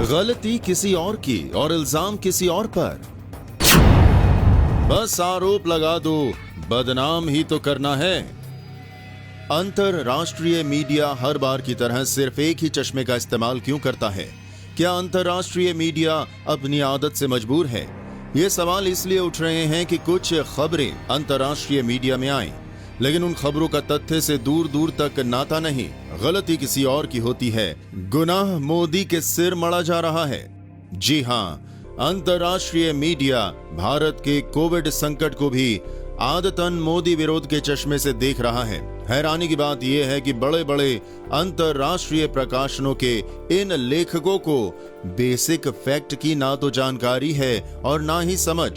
गलती किसी और की और इल्जाम किसी और पर। बस आरोप लगा दो, बदनाम ही तो करना है। अंतरराष्ट्रीय मीडिया हर बार की तरह सिर्फ एक ही चश्मे का इस्तेमाल क्यों करता है? क्या अंतरराष्ट्रीय मीडिया अपनी आदत से मजबूर है? ये सवाल इसलिए उठ रहे हैं कि कुछ खबरें अंतरराष्ट्रीय मीडिया में आए, लेकिन उन खबरों का तथ्य से दूर दूर तक नाता नहीं। गलती किसी और की होती है, गुनाह मोदी के सिर मढ़ा जा रहा है। जी हाँ, अंतरराष्ट्रीय मीडिया भारत के कोविड संकट को भी आदतन मोदी विरोध के चश्मे से देख रहा है। हैरानी की बात यह है कि बड़े बड़े अंतरराष्ट्रीय प्रकाशनों के इन लेखकों को बेसिक फैक्ट की ना तो जानकारी है और ना ही समझ।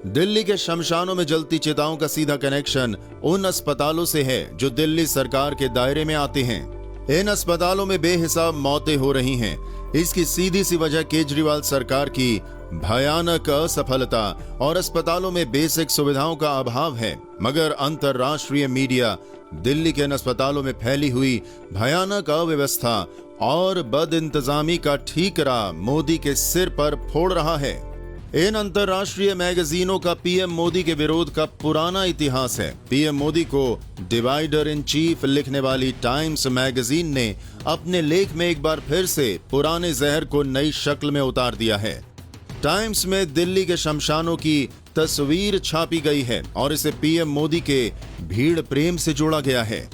दिल्ली के शमशानों में जलती चिताओं का सीधा कनेक्शन उन अस्पतालों से है जो दिल्ली सरकार के दायरे में आते हैं। इन अस्पतालों में बेहिसाब मौतें हो रही हैं। इसकी सीधी सी वजह केजरीवाल सरकार की भयानक असफलता और अस्पतालों में बेसिक सुविधाओं का अभाव है। मगर अंतरराष्ट्रीय मीडिया दिल्ली के इन अस्पतालों में फैली हुई भयानक अव्यवस्था और बदइंतजामी का ठीकरा मोदी के सिर पर फोड़ रहा है। इन अंतरराष्ट्रीय मैगजीनों का पीएम मोदी के विरोध का पुराना इतिहास है। पीएम मोदी को डिवाइडर इन चीफ लिखने वाली टाइम्स मैगजीन ने अपने लेख में एक बार फिर से पुराने जहर को नई शक्ल में उतार दिया है। टाइम्स में दिल्ली के शमशानों की तस्वीर छापी गई है और इसे पीएम मोदी के भीड़ प्रेम से जोड़ा गया है।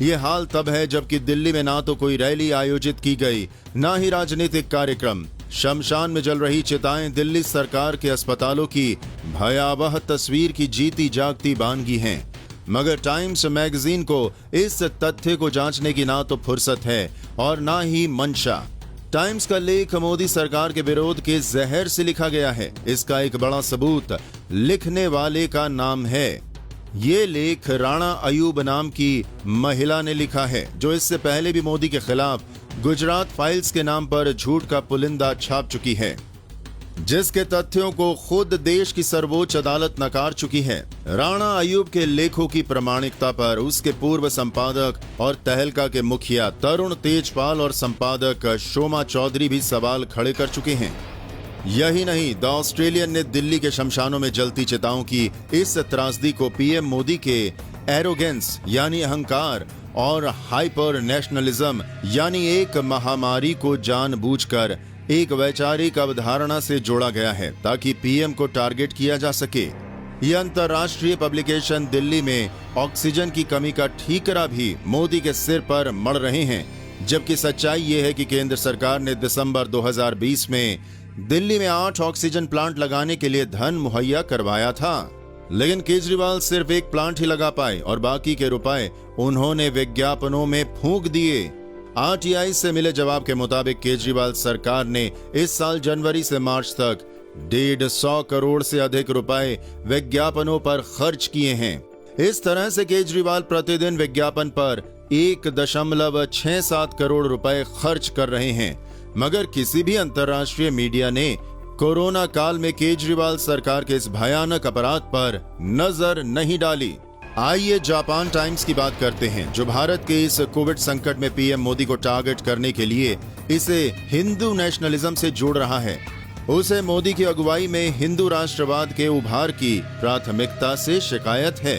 ये हाल तब है जबकि दिल्ली में ना तो कोई रैली आयोजित की गई, ना ही राजनीतिक कार्यक्रम। शमशान में जल रही चिताएं दिल्ली सरकार के अस्पतालों की भयावह तस्वीर की जीती जागती बानगी हैं। मगर टाइम्स मैगजीन को इस तथ्य को जांचने की ना तो फुर्सत है और ना ही मंशा। टाइम्स का लेख मोदी सरकार के विरोध के जहर से लिखा गया है। इसका एक बड़ा सबूत लिखने वाले का नाम है। ये लेख राणा अयूब नाम की महिला ने लिखा है, जो इससे पहले भी मोदी के खिलाफ गुजरात फाइल्स के नाम पर झूठ का पुलिंदा छाप चुकी है, जिसके तथ्यों को खुद देश की सर्वोच्च अदालत नकार चुकी है। राणा अयूब के लेखों की प्रामाणिकता पर उसके पूर्व संपादक और तहलका के मुखिया तरुण तेजपाल और संपादक शोमा चौधरी भी सवाल खड़े कर चुके हैं। यही नहीं, द ऑस्ट्रेलियन ने दिल्ली के शमशानों में जलती चिताओं की इस त्रासदी को पीएम मोदी के एरोगेंस यानी अहंकार और हाइपर नेशनलिज्म यानी एक महामारी को जानबूझकर एक वैचारिक अवधारणा से जोड़ा गया है ताकि पीएम को टारगेट किया जा सके। यह अंतरराष्ट्रीय पब्लिकेशन दिल्ली में ऑक्सीजन की कमी का ठीकरा भी मोदी के सिर पर मढ़ रहे हैं, जबकि सच्चाई यह है कि केंद्र सरकार ने दिसंबर 2020 में दिल्ली में 8 ऑक्सीजन प्लांट लगाने के लिए धन मुहैया करवाया था। लेकिन केजरीवाल सिर्फ एक प्लांट ही लगा पाए और बाकी के रुपए उन्होंने विज्ञापनों में फूंक दिए। आरटीआई से मिले जवाब के मुताबिक केजरीवाल सरकार ने इस साल जनवरी से मार्च तक 150 करोड़ से अधिक रुपए विज्ञापनों पर खर्च किए हैं। इस तरह से केजरीवाल प्रतिदिन विज्ञापन पर 1.67 करोड़ रुपए खर्च कर रहे हैं। मगर किसी भी अंतरराष्ट्रीय मीडिया ने कोरोना काल में केजरीवाल सरकार के इस भयानक अपराध पर नजर नहीं डाली। आइए जापान टाइम्स की बात करते हैं, जो भारत के इस कोविड संकट में पीएम मोदी को टारगेट करने के लिए इसे हिंदू नेशनलिज्म से जोड़ रहा है। उसे मोदी की अगुवाई में हिंदू राष्ट्रवाद के उभार की प्राथमिकता से शिकायत है।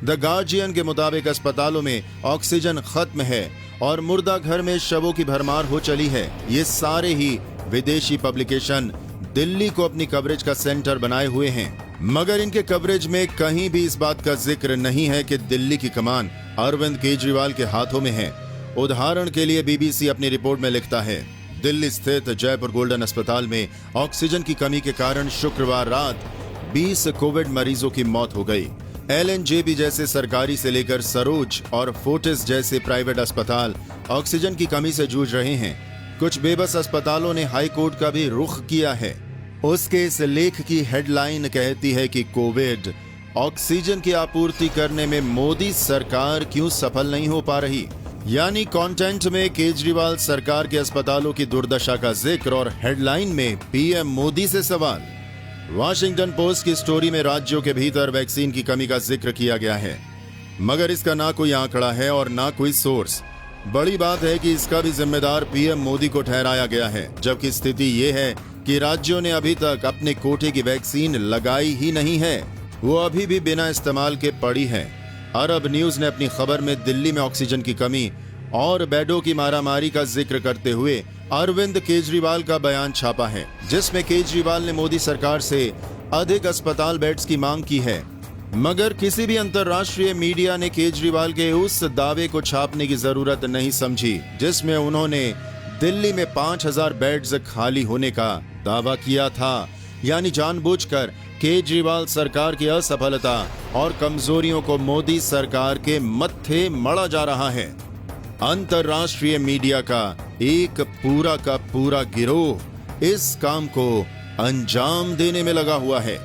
द गार्जियन के मुताबिक अस्पतालों में ऑक्सीजन खत्म है और मुर्दा घर में शवों की भरमार हो चली है। ये सारे ही विदेशी पब्लिकेशन दिल्ली को अपनी कवरेज का सेंटर बनाए हुए हैं, मगर इनके कवरेज में कहीं भी इस बात का जिक्र नहीं है कि दिल्ली की कमान अरविंद केजरीवाल के हाथों में है। उदाहरण के लिए बीबीसी अपनी रिपोर्ट में लिखता है, दिल्ली स्थित जयपुर गोल्डन अस्पताल में ऑक्सीजन की कमी के कारण शुक्रवार रात 20 कोविड मरीजों की मौत हो गई। एलएनजेबी जैसे सरकारी से लेकर सरोज और फोर्टिस जैसे प्राइवेट अस्पताल ऑक्सीजन की कमी से जूझ रहे हैं। कुछ बेबस अस्पतालों ने हाई कोर्ट का भी रुख किया है। उसके इस लेख की हेडलाइन कहती है कि कोविड ऑक्सीजन की आपूर्ति करने में मोदी सरकार क्यों सफल नहीं हो पा रही। यानी कंटेंट में केजरीवाल सरकार के अस्पतालों की दुर्दशा का जिक्र और हेडलाइन में पीएम मोदी से सवाल। वॉशिंगटन पोस्ट की स्टोरी में राज्यों के भीतर वैक्सीन की कमी का जिक्र किया गया है, मगर इसका ना कोई आंकड़ा है और ना कोई सोर्स। बड़ी बात है कि इसका भी जिम्मेदार पीएम मोदी को ठहराया गया है, जबकि स्थिति ये है कि राज्यों ने अभी तक अपने कोटे की वैक्सीन लगाई ही नहीं है, वो अभी भी बिना इस्तेमाल के पड़ी है। अरब न्यूज ने अपनी खबर में दिल्ली में ऑक्सीजन की कमी और बेडों की मारामारी का जिक्र करते हुए अरविंद केजरीवाल का बयान छापा है, जिसमें केजरीवाल ने मोदी सरकार से अधिक अस्पताल बेड्स की मांग की है। मगर किसी भी अंतर्राष्ट्रीय मीडिया ने केजरीवाल के उस दावे को छापने की जरूरत नहीं समझी, जिसमें उन्होंने दिल्ली में 5000 बेड्स खाली होने का दावा किया था। यानी जानबूझकर केजरीवाल सरकार की असफलता और कमजोरियों को मोदी सरकार के मत्थे मढ़ा जा रहा है। अंतर्राष्ट्रीय मीडिया का एक पूरा का पूरा गिरोह इस काम को अंजाम देने में लगा हुआ है।